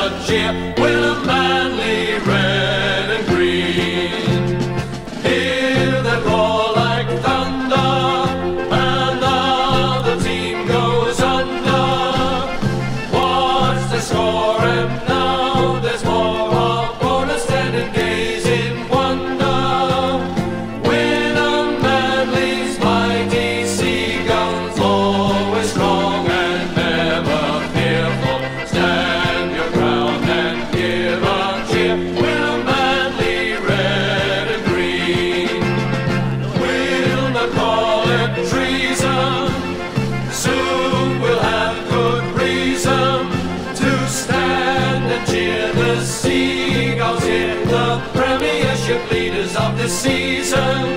a cheer with a manly red and green. Hear that roar like thunder, and now the team goes under. Watch the score, and now there's more of bonus stand and gaze in wonder. When a manly's mighty seagulls, always strong and never fearful, stand your ground and give a cheer with a manly red and green. We'll not call it treason, soon we'll have good reason to stand and cheer the Seagulls here, the Premiership leaders of this season.